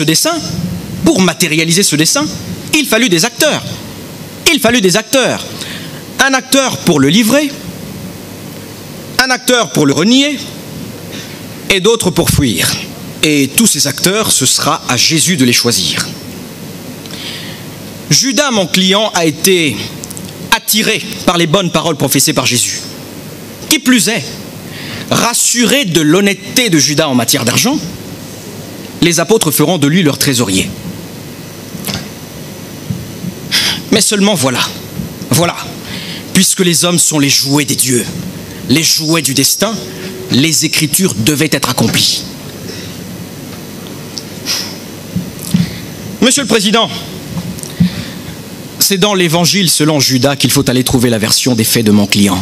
ce dessein, pour matérialiser ce dessein, il fallut des acteurs. Il fallut des acteurs. Un acteur pour le livrer, un acteur pour le renier, et d'autres pour fuir. Et tous ces acteurs, ce sera à Jésus de les choisir. Judas, mon client, a été attiré par les bonnes paroles professées par Jésus. Qui plus est, rassuré de l'honnêteté de Judas en matière d'argent, les apôtres feront de lui leur trésorier. Mais seulement voilà, puisque les hommes sont les jouets des dieux, les jouets du destin, les Écritures devaient être accomplies. Monsieur le Président, c'est dans l'Évangile selon Judas qu'il faut aller trouver la version des faits de mon client.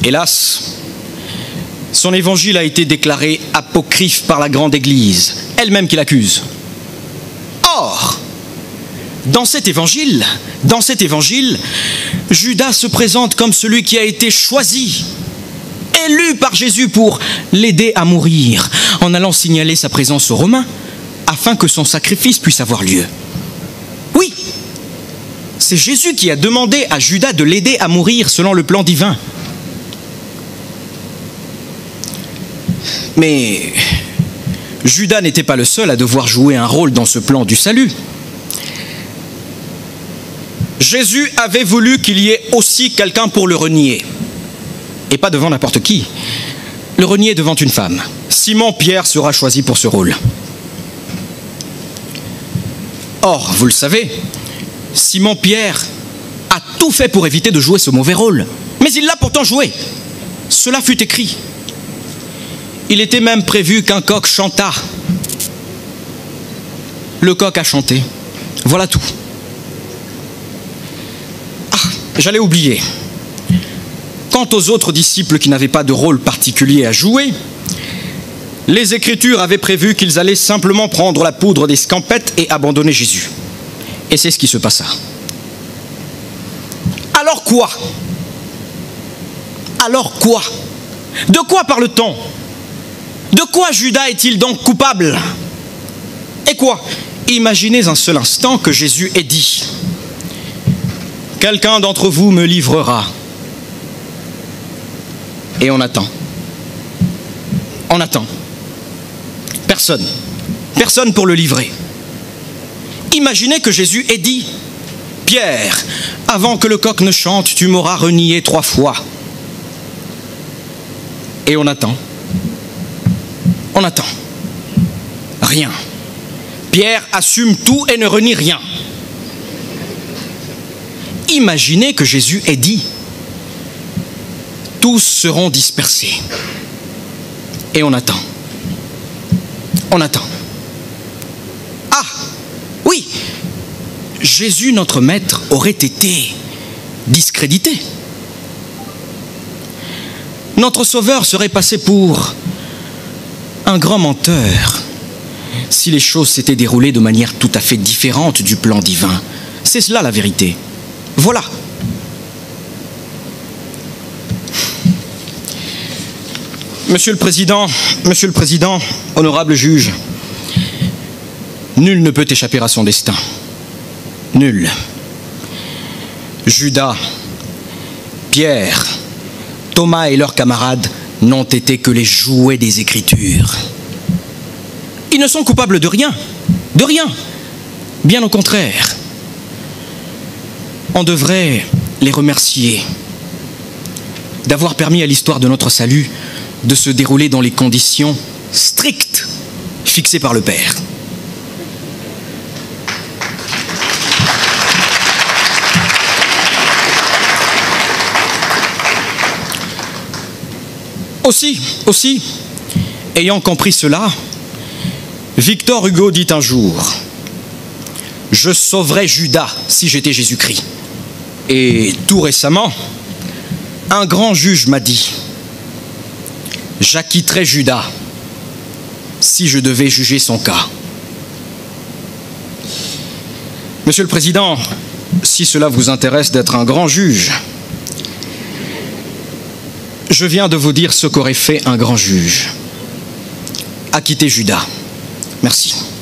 Hélas, son évangile a été déclaré apocryphe par la grande Église, elle-même qui l'accuse. Or, dans cet évangile, Judas se présente comme celui qui a été choisi, élu par Jésus pour l'aider à mourir, en allant signaler sa présence aux Romains, afin que son sacrifice puisse avoir lieu. Oui, c'est Jésus qui a demandé à Judas de l'aider à mourir selon le plan divin. Mais Judas n'était pas le seul à devoir jouer un rôle dans ce plan du salut. Jésus avait voulu qu'il y ait aussi quelqu'un pour le renier. Et pas devant n'importe qui. Le renier devant une femme. Simon-Pierre sera choisi pour ce rôle. Or, vous le savez, Simon-Pierre a tout fait pour éviter de jouer ce mauvais rôle. Mais il l'a pourtant joué. Cela fut écrit. Il était même prévu qu'un coq chantât. Le coq a chanté. Voilà tout. Ah, j'allais oublier. Quant aux autres disciples qui n'avaient pas de rôle particulier à jouer, les Écritures avaient prévu qu'ils allaient simplement prendre la poudre des scampettes et abandonner Jésus. Et c'est ce qui se passa. Alors quoi? Alors quoi? De quoi parle-t-on? De quoi Judas est-il donc coupable? Et quoi? Imaginez un seul instant que Jésus ait dit « Quelqu'un d'entre vous me livrera. » Et on attend. On attend. Personne. Personne pour le livrer. Imaginez que Jésus ait dit « Pierre, avant que le coq ne chante, tu m'auras renié 3 fois. » Et on attend. On attend. Rien. Pierre assume tout et ne renie rien. Imaginez que Jésus ait dit « Tous seront dispersés. » Et on attend. On attend. Ah, oui, Jésus, notre maître, aurait été discrédité. Notre Sauveur serait passé pour un grand menteur si les choses s'étaient déroulées de manière tout à fait différente du plan divin. C'est cela la vérité. Voilà. Monsieur le Président, honorable juge, nul ne peut échapper à son destin. Nul. Judas, Pierre, Thomas et leurs camarades n'ont été que les jouets des Écritures. Ils ne sont coupables de rien, bien au contraire. On devrait les remercier d'avoir permis à l'histoire de notre salut de se dérouler dans les conditions strictes fixées par le Père. Aussi, ayant compris cela, Victor Hugo dit un jour « Je sauverais Judas si j'étais Jésus-Christ ». Et tout récemment, un grand juge m'a dit « J'acquitterais Judas si je devais juger son cas ». Monsieur le Président, si cela vous intéresse d'être un grand juge, je viens de vous dire ce qu'aurait fait un grand juge. a quitté Juda. Merci.